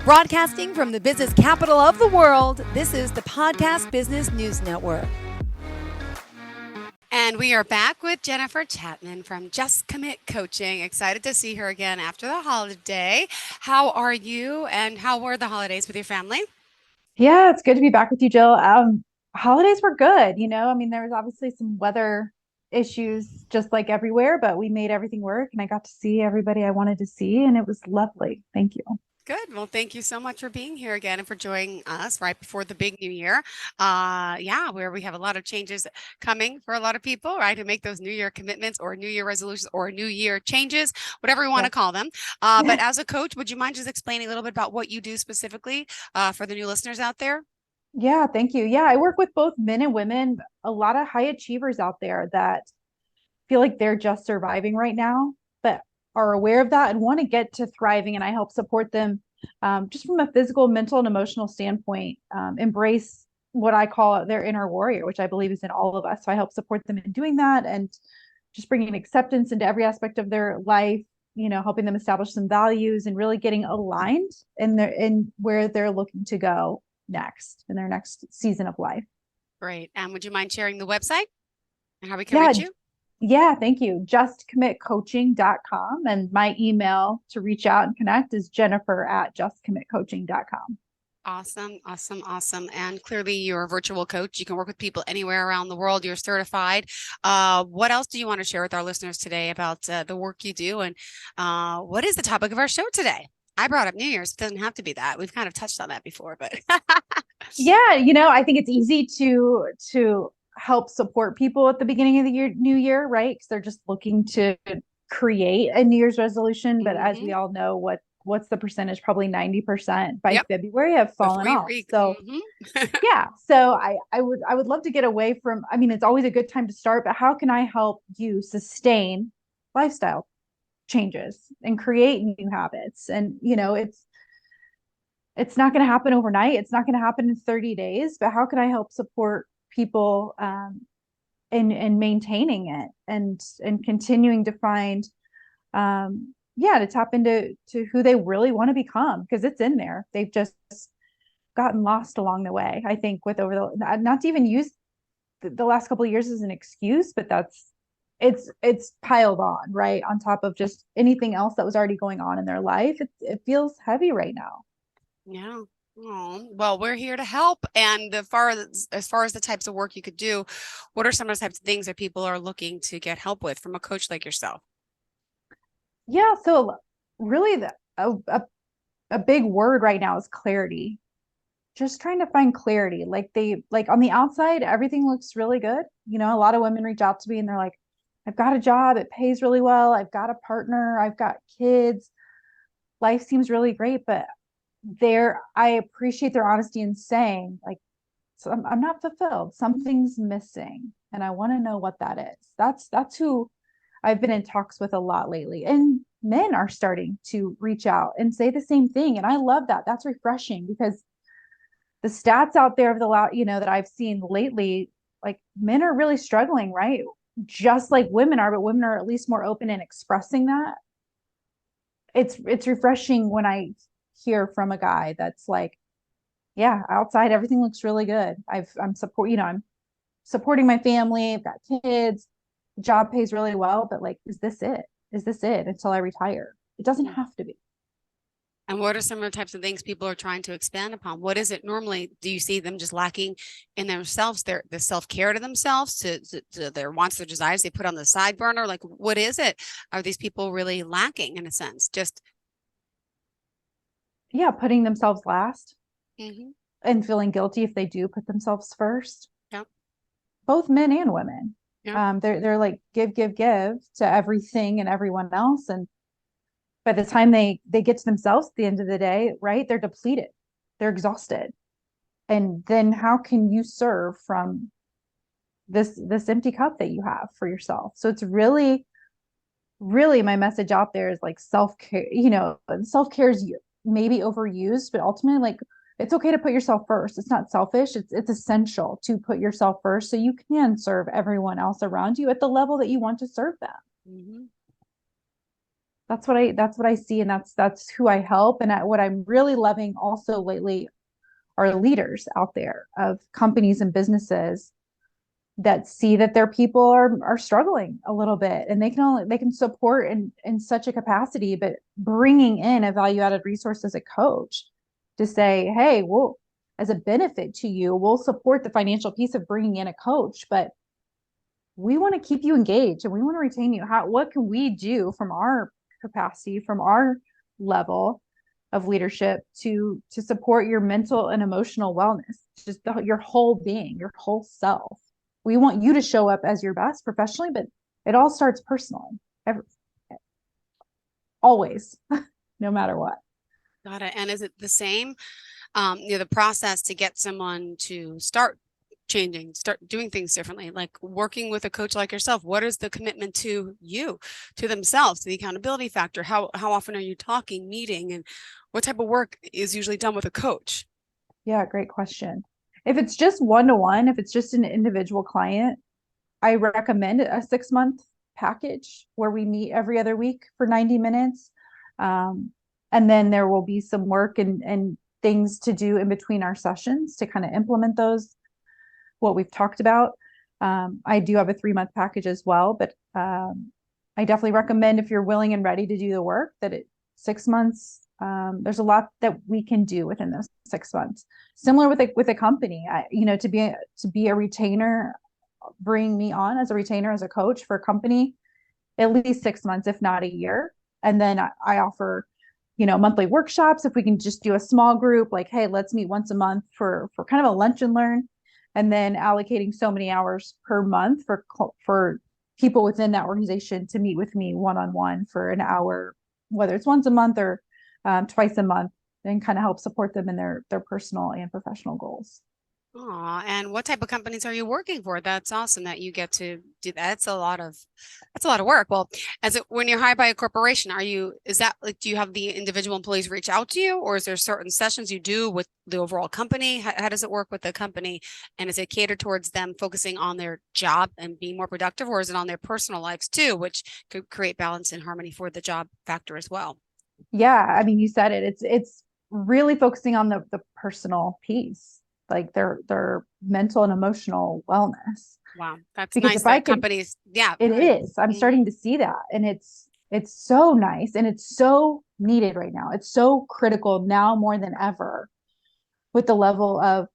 Broadcasting from the business capital of the world, this is the Podcast Business News Network. And we are back with Jennifer Chapman from Just Commit Coaching. Excited to see her again after the holiday. How are you and how were the holidays with your family? Yeah, it's good to be back with you, Jill. Holidays were good. There was obviously some weather issues just like everywhere, but we made everything work and I got to see everybody I wanted to see and it was lovely. Thank you. Good. Well, thank you so much for being here again and for joining us right before the big new year. Where we have a lot of changes coming for a lot of people, right? Who make those new year commitments or new year resolutions or new year changes, whatever we want to call them. But as a coach, would you mind just explaining a little bit about what you do specifically for the new listeners out there? Yeah, thank you. Yeah, I work with both men and women, a lot of high achievers out there that feel like they're just surviving right now, but are aware of that and want to get to thriving. And I help support them just from a physical, mental, and emotional standpoint, embrace what I call their inner warrior, which I believe is in all of us. So I help support them in doing that and just bringing acceptance into every aspect of their life, helping them establish some values and really getting aligned in where they're looking to go next in their next season of life. Great. And would you mind sharing the website and how we can Yeah. reach you? Yeah, thank you. Justcommitcoaching.com. And my email to reach out and connect is jennifer@justcommitcoaching.com. Awesome. And clearly you're a virtual coach. You can work with people anywhere around the world. You're certified. What else do you want to share with our listeners today about the work you do? And what is the topic of our show today? I brought up New Year's. It doesn't have to be that. We've kind of touched on that before, but yeah, I think it's easy to help support people at the beginning of the year, new year, right? Because they're just looking to create a New Year's resolution. But as we all know, what's the percentage? Probably 90% by February have fallen off. So yeah, so I would love to get away from, it's always a good time to start, but how can I help you sustain lifestyle changes and create new habits? And it's not going to happen overnight. It's not going to happen in 30 days, but how can I help support people in maintaining it and continuing to find to tap into who they really want to become, because it's in there. They've just gotten lost along the way. I think with not to even use the last couple of years as an excuse, but it's piled on right on top of just anything else that was already going on in their life. It feels heavy right now. Yeah. Oh, well, we're here to help. And as far as the types of work you could do, what are some of the types of things that people are looking to get help with from a coach like yourself? Yeah. So really a big word right now is clarity. Just trying to find clarity. Like on the outside, everything looks really good. A lot of women reach out to me and they're like, I've got a job. It pays really well. I've got a partner. I've got kids. Life seems really great, but I appreciate their honesty in saying, like, so I'm not fulfilled. Something's missing, and I want to know what that is. That's who I've been in talks with a lot lately, and men are starting to reach out and say the same thing, and I love that. That's refreshing because the stats out there of that I've seen lately, like men are really struggling, right? Just like women are, but women are at least more open in expressing that. It's refreshing when I hear from a guy that's like, yeah, outside everything looks really good. I'm supporting my family. I've got kids. The job pays really well, but like, is this it? Is this it until I retire? It doesn't have to be. And what are some of the types of things people are trying to expand upon? What is it normally? Do you see them just lacking in themselves, the self-care to themselves, to their wants, their desires they put on the side burner? Like, what is it? Are these people really lacking in a sense? Just putting themselves last and feeling guilty if they do put themselves first. Yeah. Both men and women. Yeah. They're like give to everything and everyone else, and by the time they get to themselves at the end of the day, right, they're depleted, they're exhausted, and then how can you serve from this empty cup that you have for yourself? So it's really my message out there is like self-care. Self-care is maybe overused, but ultimately, like, it's okay to put yourself first. It's not selfish. It's essential to put yourself first so you can serve everyone else around you at the level that you want to serve them. that's what I see. And that's who I help. And what I'm really loving also lately are leaders out there of companies and businesses that see that their people are struggling a little bit, and they can support in such a capacity, but bringing in a value added resource as a coach to say, hey, well, as a benefit to you, we'll support the financial piece of bringing in a coach, but we want to keep you engaged and we want to retain you. What can we do from our capacity, from our level of leadership to support your mental and emotional wellness, just your whole being, your whole self. We want you to show up as your best professionally, but it all starts personally. Always, no matter what. Got it. And is it the same, the process to get someone to start changing, start doing things differently, like working with a coach like yourself? What is the commitment to you, to themselves, to the accountability factor? How often are you talking, meeting, and what type of work is usually done with a coach? Yeah, great question. If it's just one-to-one, if it's just an individual client, I recommend a 6-month package where we meet every other week for 90 minutes. And then there will be some work and things to do in between our sessions to kind of implement what we've talked about. I do have a 3-month package as well, but I definitely recommend, if you're willing and ready to do the work, that 6 months, there's a lot that we can do within those 6 months. Similar with a company, to be a retainer, bring me on as a retainer, as a coach for a company, at least 6 months, if not a year. And then I offer, monthly workshops. If we can just do a small group, like, hey, let's meet once a month for kind of a lunch and learn, and then allocating so many hours per month for people within that organization to meet with me one-on-one for an hour, whether it's once a month or twice a month, and kind of help support them in their personal and professional goals. Aw, and what type of companies are you working for? That's awesome that you get to do that. That's a lot of work. Well, when you're hired by a corporation, is that like, do you have the individual employees reach out to you, or is there certain sessions you do with the overall company? How does it work with the company? And is it catered towards them focusing on their job and being more productive, or is it on their personal lives too, which could create balance and harmony for the job factor as well? Yeah, I mean, you said it. It's really focusing on the personal piece, like their mental and emotional wellness. Wow, that's Because nice if I that could, companies, yeah. it is. I'm starting to see that, and it's so nice, and it's so needed right now. It's so critical now more than ever, with the level of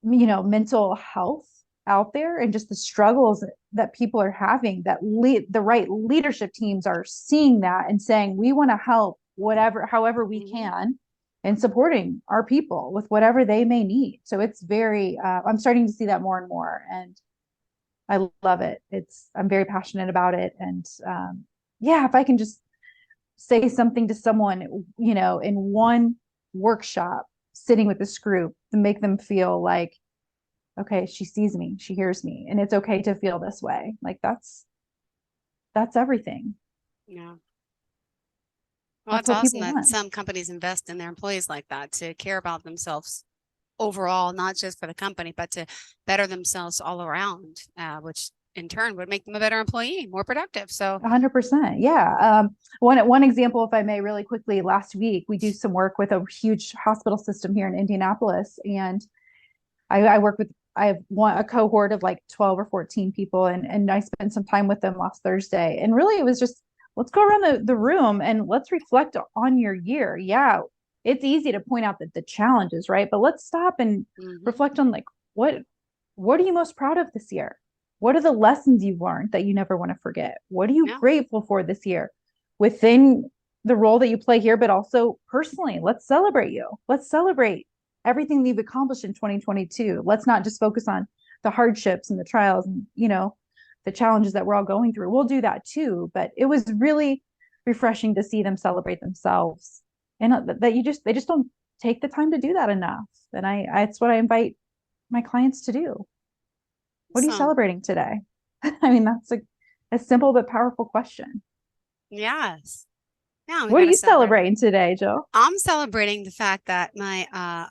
mental health out there and just the struggles that people are having, that the right leadership teams are seeing that and saying, we want to help however we can, and supporting our people with whatever they may need. So it's very, I'm starting to see that more and more, and I love it. I'm very passionate about it. And yeah, if I can just say something to someone, in one workshop, sitting with this group, to make them feel like, okay, she sees me, she hears me, and it's okay to feel this way. Like that's everything. Yeah. Well, That's it's what awesome people that want. some companies invest in their employees like that, to care about themselves overall, not just for the company, but to better themselves all around, which in turn would make them a better employee, more productive. So 100%. Yeah. One example, if I may, really quickly, last week, we do some work with a huge hospital system here in Indianapolis. And I have a cohort of like 12 or 14 people, and I spent some time with them last Thursday. And really, it was just, let's go around the room and let's reflect on your year. Yeah, it's easy to point out the challenges, right? But let's stop and reflect on, like, what are you most proud of this year? What are the lessons you've learned that you never want to forget? What are you grateful for this year within the role that you play here, but also personally? Let's celebrate you. Let's celebrate everything that you've accomplished in 2022. Let's not just focus on the hardships and the trials and, the challenges that we're all going through. We'll do that too, but it was really refreshing to see them celebrate themselves, and that they just don't take the time to do that enough. And it's what I invite my clients to do. What are you celebrating today? I mean, that's a simple but powerful question. Yes. Yeah. What are you celebrating today, Jill? I'm celebrating the fact that my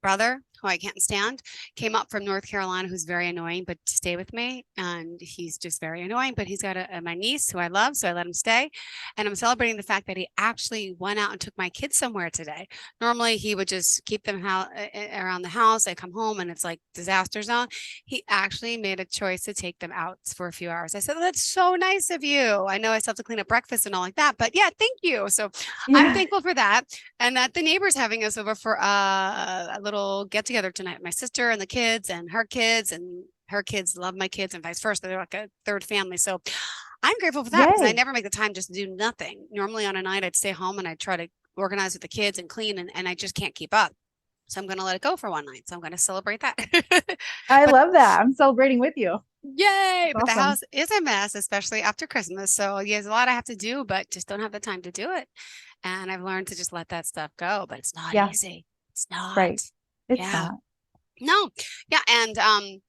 brother, who I can't stand, came up from North Carolina, who's very annoying, but to stay with me. And he's just very annoying, but he's got my niece who I love. So I let him stay. And I'm celebrating the fact that he actually went out and took my kids somewhere today. Normally he would just keep them around the house. I come home and it's like disaster zone. He actually made a choice to take them out for a few hours. I said, well, that's so nice of you. I know I still have to clean up breakfast and all like that, but yeah, thank you. So I'm thankful for that. And that the neighbor's having us over for a little get together tonight. My sister and the kids and her kids love my kids and vice versa. They're like a third family. So I'm grateful for that because I Yay. never make the time just to do nothing. Normally on a night, I'd stay home and I'd try to organize with the kids and clean, and I just can't keep up. So I'm going to let it go for one night. So I'm going to celebrate that. I But love that. I'm celebrating with you. yay! That's But the awesome. house is a mess, especially after Christmas. So yeah, there's a lot I have to do, but just don't have the time to do it. And I've learned to just let that stuff go, but it's not Yeah, easy. It's not. right. It's Yeah. not. No. Yeah. And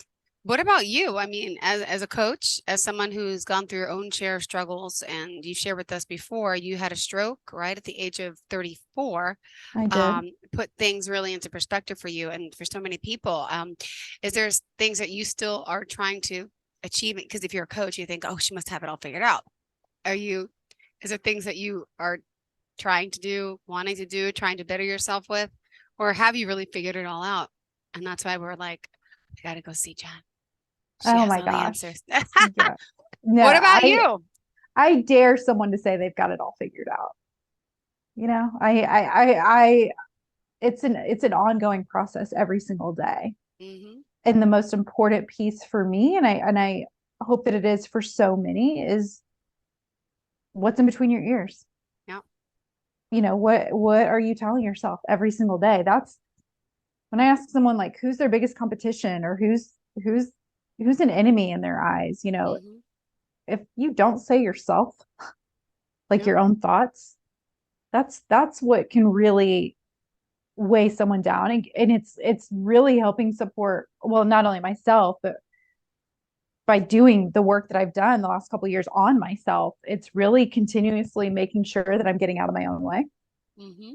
what about you? I mean, as a coach, as someone who's gone through your own share of struggles, and you shared with us before, you had a stroke, right, at the age of 34. I did. Put things really into perspective for you and for so many people. Is there things that you still are trying to achieve? Because if you're a coach, you think, oh, she must have it all figured out. Is there things that you are trying to do, wanting to do, trying to better yourself with, or have you really figured it all out? And that's why we're like, I got to go see Jen. She Oh has my all the gosh. answers. Yeah. No, What about you? I dare someone to say they've got it all figured out. You know, it's an ongoing process every single day. Mm-hmm. And the most important piece for me, and I hope that it is for so many, is what's in between your ears. Yeah. You know, what are you telling yourself every single day? That's when I ask someone like who's their biggest competition or who's an enemy in their eyes, you know, Mm-hmm. if you don't say yourself, like Yeah. your own thoughts, that's what can really weigh someone down. And it's really helping support, well, not only myself, but by doing the work that I've done the last couple of years on myself, it's really continuously making sure that I'm getting out of my own way, Mm-hmm.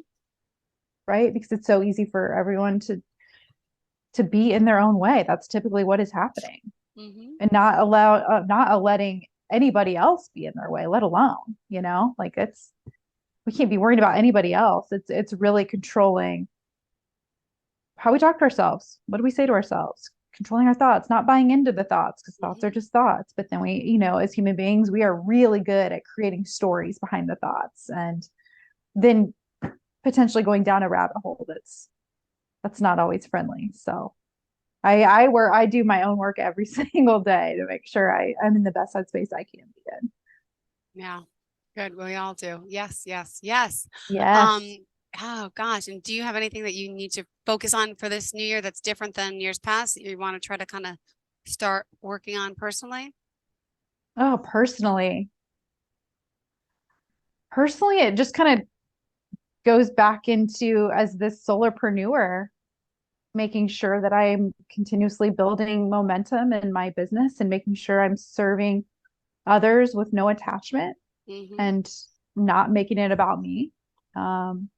right? Because it's so easy for everyone to be in their own way. That's typically what is happening, Mm-hmm. and not letting anybody else be in their way, let alone, you know, like it's we can't be worried about anybody else. It's really controlling how we talk to ourselves. What do we say to ourselves? Controlling our thoughts, not buying into the thoughts because thoughts are Mm-hmm. just thoughts. But then we, you know, as human beings, we are really good at creating stories behind the thoughts and then potentially going down a rabbit hole that's not always friendly. So I do my own work every single day to make sure I'm in the best headspace I can be in. Yeah. Good. We all do. Yes, yes, yes. Um, Yes. oh gosh. And do you have anything that you need to focus on for this new year that's different than years past that you want to try to kind of start working on personally? Oh, personally, it just kind of goes back into as this solopreneur, making sure that I'm continuously building momentum in my business and making sure I'm serving others with no attachment Mm-hmm. and not making it about me. Um,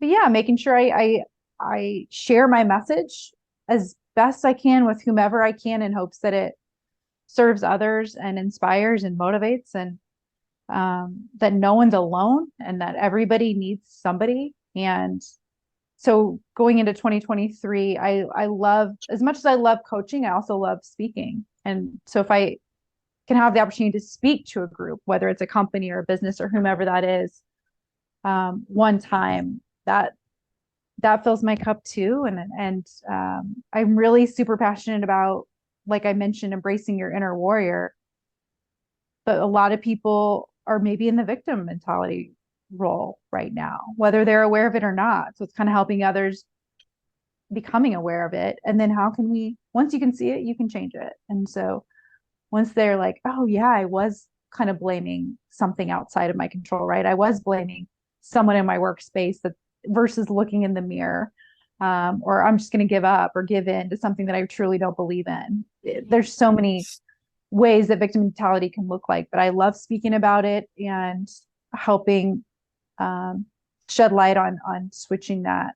but yeah, making sure I share my message as best I can with whomever I can in hopes that it serves others and inspires and motivates, and that no one's alone and that everybody needs somebody. And so going into 2023, I love, as much as I love coaching, I also love speaking. And so if I can have the opportunity to speak to a group, whether it's a company or a business or whomever that is, one time, that fills my cup too. And I'm really super passionate about, like I mentioned, embracing your inner warrior. But a lot of people are maybe in the victim mentality role right now, whether they're aware of it or not. So it's kind of helping others becoming aware of it. And then how can we, once you can see it, you can change it. And so once they're like, oh yeah, I was kind of blaming something outside of my control, right? I was blaming someone in my workspace that versus looking in the mirror. Or I'm just going to give up or give in to something that I truly don't believe in. Mm-hmm. There's so many ways that victim mentality can look like, but I love speaking about it and helping um, shed light on switching that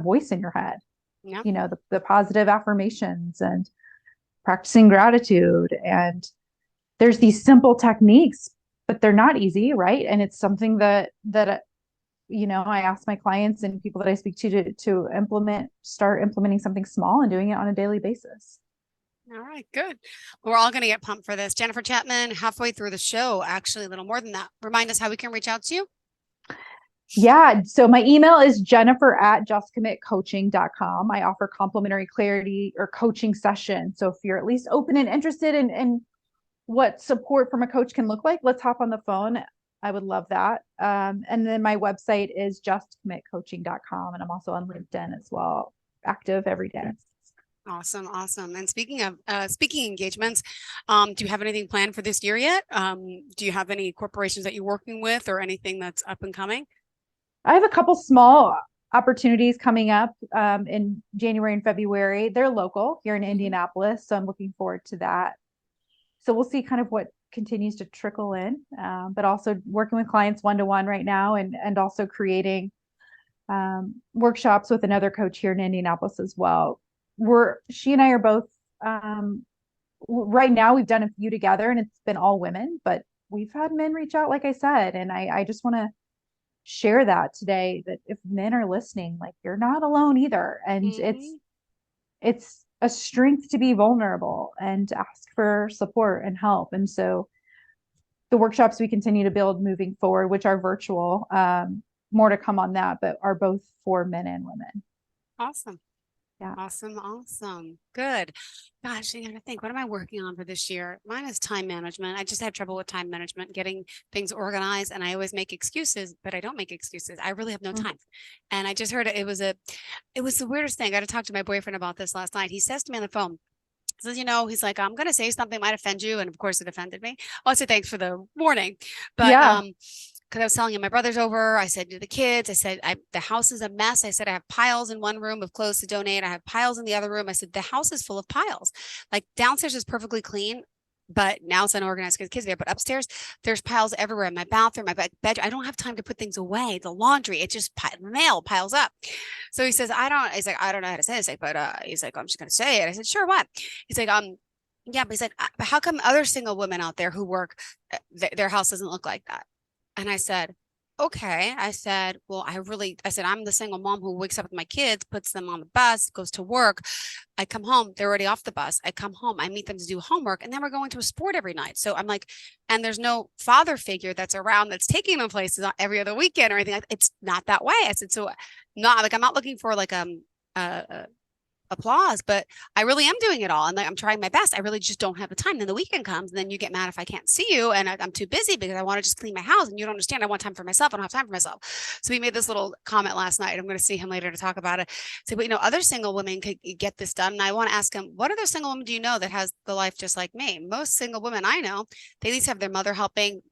voice in your head. Yeah. the positive affirmations and practicing gratitude. And there's these simple techniques, but they're not easy, right? And it's something that I ask my clients and people that I speak to start implementing something small and doing it on a daily basis. All right, good. We're all going to get pumped for this. Jennifer Chapman, halfway through the show, actually a little more than that. Remind us how we can reach out to you. Yeah. So my email is jennifer@justcommitcoaching.com. I offer complimentary clarity or coaching sessions. So if you're at least open and interested in what support from a coach can look like, let's hop on the phone. I would love that. And then my website is justcommitcoaching.com. And I'm also on LinkedIn as well, active every day. Awesome. Awesome. And speaking of speaking engagements, do you have anything planned for this year yet? Do you have any corporations that you're working with or anything that's up and coming? I have a couple small opportunities coming up in January and February. They're local here in Indianapolis, so I'm looking forward to that. So we'll see kind of what continues to trickle in, but also working with clients one-to-one right now, and also creating workshops with another coach here in Indianapolis as well. She and I are both right now, we've done a few together and it's been all women, but we've had men reach out, like I said, and I just want to share that today, that if men are listening, like, you're not alone either. And it's a strength to be vulnerable and to ask for support and help. And so the workshops we continue to build moving forward, which are virtual, more to come on that, but are both for men and women. Awesome. Yeah. Awesome. Awesome. Good. Gosh, I gotta think, what am I working on for this year? Mine is time management. I just have trouble with time management, getting things organized, and I always make excuses, but I don't make excuses. I really have no time. And I just heard it was the weirdest thing. I got to talk to my boyfriend about this last night. He says to me on the phone, says, he's like, I'm gonna say something might offend you. And of course it offended me. Well, I said, thanks for the warning. But Yeah. because I was telling him my brother's over, I said to the kids, I said, the house is a mess. I said, I have piles in one room of clothes to donate. I have piles in the other room. I said, the house is full of piles. Like, downstairs is perfectly clean, but now it's unorganized because kids are there. But upstairs, there's piles everywhere in my bathroom, my bedroom. I don't have time to put things away. The laundry, it just mail piles up. So he says, he's like, I don't know how to say this. But he's like, I'm just gonna say it. I said, sure, what? He's like, yeah, but he's like, but how come other single women out there who work, their house doesn't look like that? And I said, okay. I said, well, I'm the single mom who wakes up with my kids, puts them on the bus, goes to work. I come home, they're already off the bus. I come home, I meet them to do homework, and then we're going to a sport every night. So I'm like, and there's no father figure that's around that's taking them places every other weekend or anything. It's not that way. I said, so not like, I'm not looking for like applause, but I really am doing it all. And like, I'm trying my best. I really just don't have the time. Then the weekend comes and then you get mad if I can't see you. And I'm too busy because I want to just clean my house and you don't understand. I want time for myself. I don't have time for myself. So we made this little comment last night. I'm going to see him later to talk about it. So, but other single women could get this done. And I want to ask him, what other single women do you know that has the life just like me? Most single women I know, they at least have their mother helping,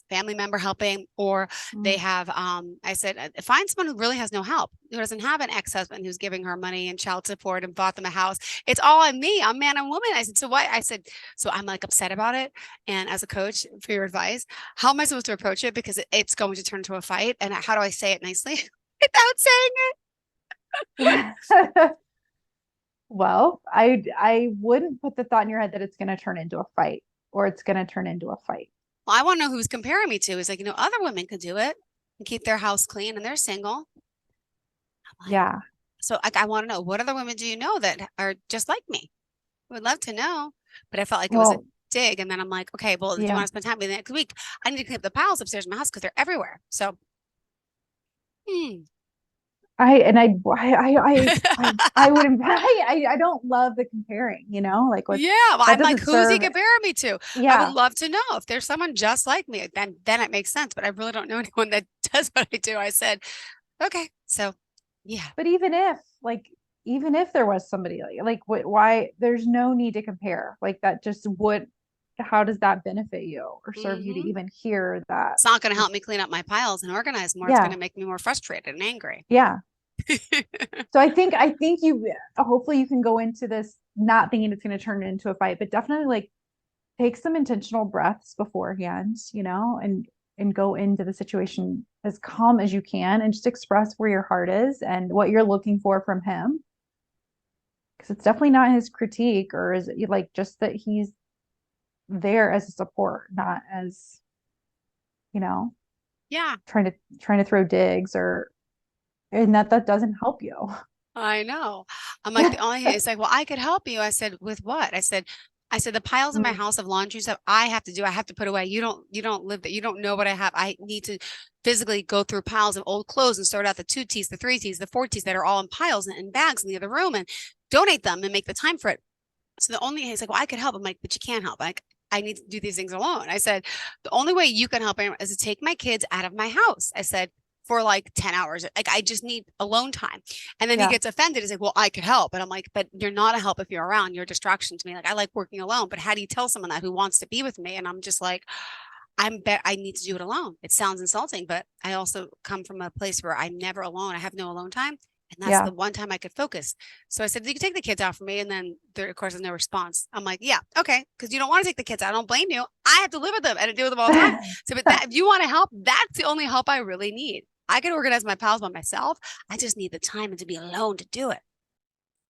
family member helping, or they have, I said, find someone who really has no help, who doesn't have an ex-husband who's giving her money and child support and bought them a house. It's all on me. I'm man and woman. I said, so what? I said, so I'm like upset about it. And as a coach, for your advice, how am I supposed to approach it? Because it's going to turn into a fight. And how do I say it nicely without saying it? Well, I wouldn't put the thought in your head that it's going to turn into a fight or it's going to turn into a fight. Well, I want to know who's comparing me to. He's like, other women could do it and keep their house clean and they're single. Like, yeah. So I want to know, what other women do you know that are just like me? I would love to know, but I felt like it was a dig. And then I'm like, okay, well, if you want to spend time with me next week, I need to clean up the piles upstairs in my house because they're everywhere. So, I wouldn't. I don't love the comparing. Like what? Yeah, well, I'm like, who's he comparing me to? Yeah, I would love to know if there's someone just like me. Then it makes sense. But I really don't know anyone that does what I do. I said, okay, so yeah. But even if there was somebody why there's no need to compare. Like that just would. How does that benefit you or serve you to even hear that? It's not going to help me clean up my piles and organize more. It's going to make me more frustrated and angry. Yeah. So I think you hopefully you can go into this not thinking it's going to turn into a fight, but definitely like take some intentional breaths beforehand, and go into the situation as calm as you can and just express where your heart is and what you're looking for from him. because it's definitely not his critique, or is it like just that he's there as a support, not as, you know, Yeah, trying to throw digs, or and that doesn't help you. I know. I'm like, the only, it's like, well, I could help you. I said, with what? I said, the piles in my Mm, house of laundry stuff I have to do. I have to put away. You don't live there. You don't know what I have. I need to physically go through piles of old clothes and sort out the 2Ts, the 3Ts, the 4Ts that are all in piles and in bags in the other room and donate them and make the time for it. So the only, he's like, well, I could help. I'm like, but you can't help. Like, I need to do these things alone. I said, the only way you can help is to take my kids out of my house. I said, for like 10 hours. Like, I just need alone time. And then he yeah, gets offended. He's like, well, I could help. And I'm like, but you're not a help if you're around. You're a distraction to me. Like, I like working alone, but how do you tell someone that who wants to be with me? And I'm just like, I need to do it alone. It sounds insulting, but I also come from a place where I'm never alone. I have no alone time. And that's yeah. the one time I could focus. So I said, you can take the kids out for me. And then there, of course, there's no response. I'm like, yeah, okay. Because you don't want to take the kids out. I don't blame you. I have to live with them and I deal with them all the time. So, but that, if you want to help, that's the only help I really need. I can organize my pals by myself. I just need the time and to be alone to do it.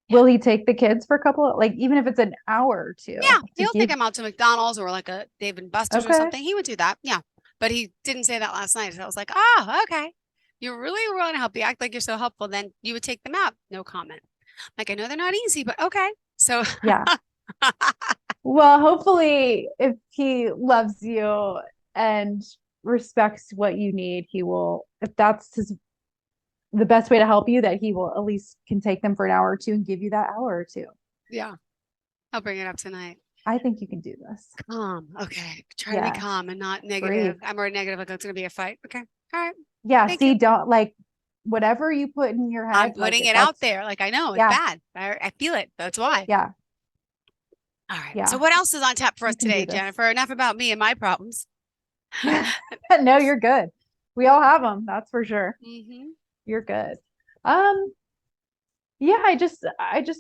Will he take the kids for a couple of, like, even if it's an hour or two Yeah, to he'll take give? him out to McDonald's or like a Dave and Buster's or Okay. something. He would do that. Yeah. But he didn't say that last night. So I was like, oh, okay. You're really willing to help. You act like you're so helpful. Then you would take them out. No comment. Like, I know they're not easy, but okay. So Yeah. Well, hopefully, if he loves you and respects what you need, he will, if that's the best way to help you, that he will at least can take them for an hour or two and give you that hour or two. yeah, I'll bring it up tonight. I think you can do this. Calm. Okay. Try to be Yes. calm and not Breathe. negative. I'm already negative. Like, it's going to be a fight. Okay. All right. Yeah. Thank See, you. don't like whatever you put in your I'm head, like putting it out that's, there. Like, I know it's yeah, bad. I feel it. That's why. yeah, All right. So yeah. what else is on tap for us You can do today, this. Jennifer? Enough about me and my problems. No, you're good. We all have them. That's for sure. Mm-hmm. You're good. Um, yeah, I just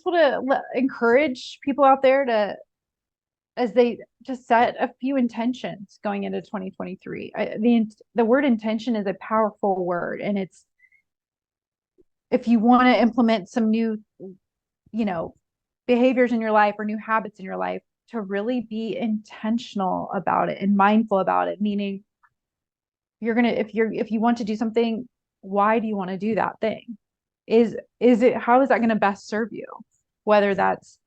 want to encourage people out there to, as they just set a few intentions going into 2023. The word intention is a powerful word, and it's, if you want to implement some new, you know, behaviors in your life or new habits in your life, to really be intentional about it and mindful about it, meaning if you want to do something, why do you want to do that thing? Is it, how is that going to best serve you? Whether that's,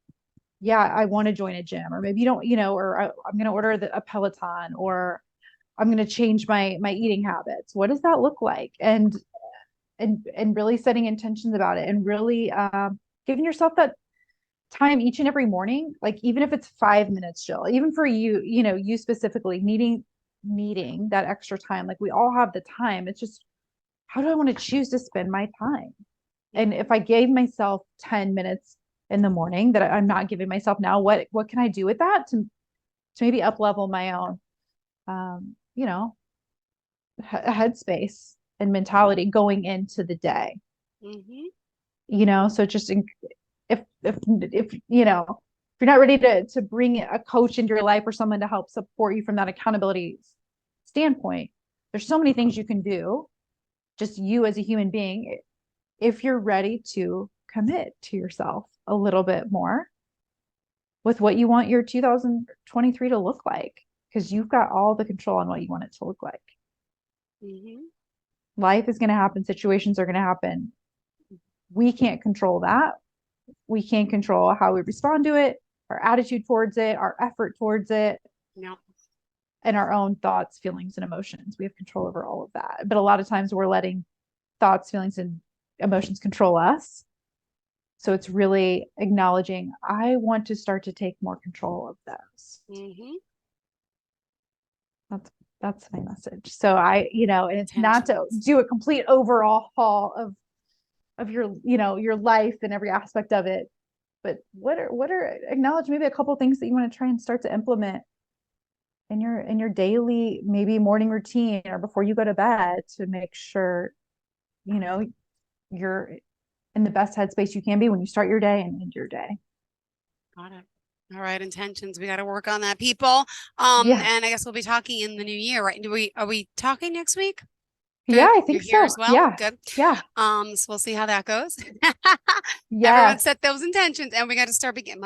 yeah, I want to join a gym, or maybe you don't, or I'm going to order a Peloton, or I'm going to change my eating habits. What does that look like? And really setting intentions about it, and really giving yourself that time each and every morning, like even if it's 5 minutes, Jill, even for you, you specifically needing that extra time. Like, we all have the time. It's just, how do I want to choose to spend my time? And if I gave myself 10 minutes in the morning that I'm not giving myself now, what can I do with that to maybe up level my own um, you know, headspace and mentality going into the day? Mm-hmm. So just if you're not ready to bring a coach into your life or someone to help support you from that accountability standpoint, there's so many things you can do, just you as a human being, if you're ready to commit to yourself a little bit more with what you want your 2023 to look like, because you've got all the control on what you want it to look like. Mm-hmm. Life is going to happen, situations are going to happen. We can't control that. We can't control how we respond to it, our attitude towards it, our effort towards it, No. and our own thoughts, feelings, and emotions. We have control over all of that. But a lot of times we're letting thoughts, feelings, and emotions control us. So it's really acknowledging, I want to start to take more control of those. Mm-hmm. That's my message. So and it's not to Intentions. do a complete overall haul of your life and every aspect of it, but what are acknowledge maybe a couple things that you want to try and start to implement in your daily, maybe morning routine, or before you go to bed, to make sure you're in the best headspace you can be when you start your day and end your day. Got it. All right, intentions. We got to work on that, people. Yeah. And I guess we'll be talking in the new year, right? Are we talking next week? Yeah, I think You're here so. as well. Yeah. Good. Yeah. So we'll see how that goes. Yeah. Everyone set those intentions, and we got to start beginning.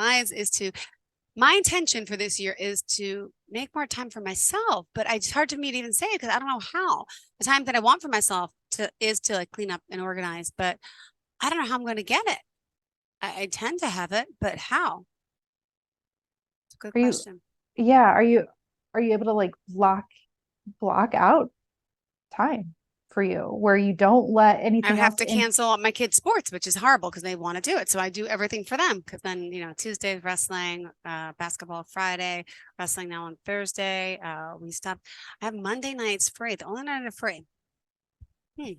My intention for this year is to make more time for myself, but it's hard to me to even say it because I don't know how. The time that I want for myself is to like clean up and organize, but I don't know how I'm going to get it. I tend to have it, but how? It's a good Are you, question. yeah, are you able to like block out time for you where you don't let I anything have else to in? cancel my kids' sports, which is horrible because they want to do it. So I do everything for them because then, Tuesday wrestling, basketball Friday, wrestling now on Thursday. We stopped. I have Monday nights free. The only night I'm free. I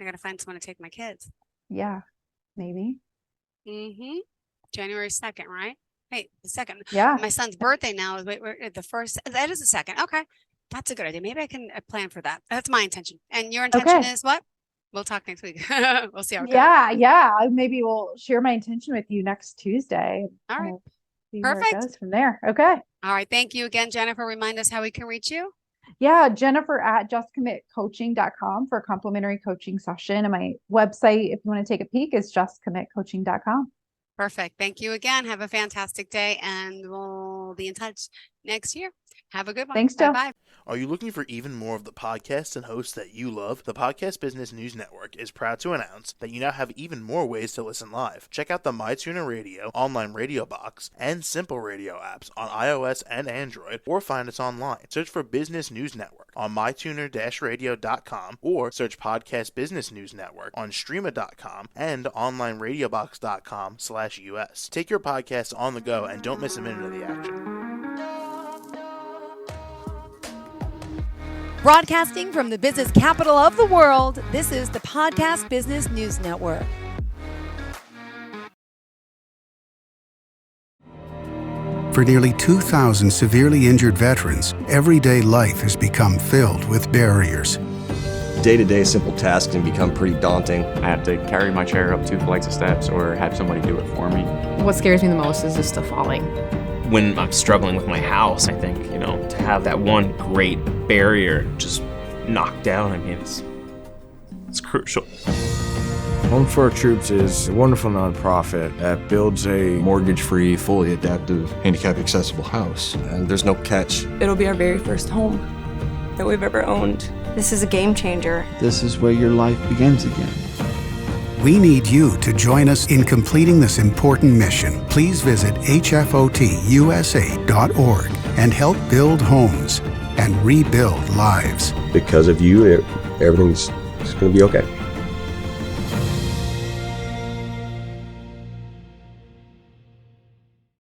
got to find someone to take my kids. Yeah, maybe. January 2nd, right? Wait, the 2nd. Yeah. My son's birthday now is the 1st. That is the 2nd. Okay. That's a good idea. Maybe I can plan for that. That's my intention. And your intention Okay. is what? We'll talk next week. We'll see how it goes. Yeah. Maybe we'll share my intention with you next Tuesday. All right. See where it Perfect. goes from there. Okay. All right. Thank you again, Jennifer. Remind us how we can reach you. Yeah, Jennifer at justcommitcoaching.com for a complimentary coaching session. And my website, if you want to take a peek, is justcommitcoaching.com. Perfect. Thank you again. Have a fantastic day, and we'll be in touch next year. Have a good one. Thanks, Joe. Bye-bye. Are you looking for even more of the podcasts and hosts that you love? The Podcast Business News Network is proud to announce that you now have even more ways to listen live. Check out the MyTuner Radio, online radio box, and Simple Radio apps on iOS and Android, or find us online. Search for Business News Network on mytuner-radio.com, or search Podcast Business News Network on streama.com and onlineradiobox.com/US. Take your podcast on the go and don't miss a minute of the action. Broadcasting from the business capital of the world, this is the Podcast Business News Network. For nearly 2,000 severely injured veterans, everyday life has become filled with barriers. Day-to-day simple tasks can become pretty daunting. I have to carry my chair up 2 flights of steps or have somebody do it for me. What scares me the most is just the falling. When I'm struggling with my house, I think, to have that one great barrier just knocked down, it's crucial. Home for Our Troops is a wonderful nonprofit that builds a mortgage-free, fully adaptive, handicap-accessible house. And there's no catch. It'll be our very first home that we've ever owned. This is a game changer. This is where your life begins again. We need you to join us in completing this important mission. Please visit hfotusa.org and help build homes and rebuild lives. Because of you, everything's going to be okay.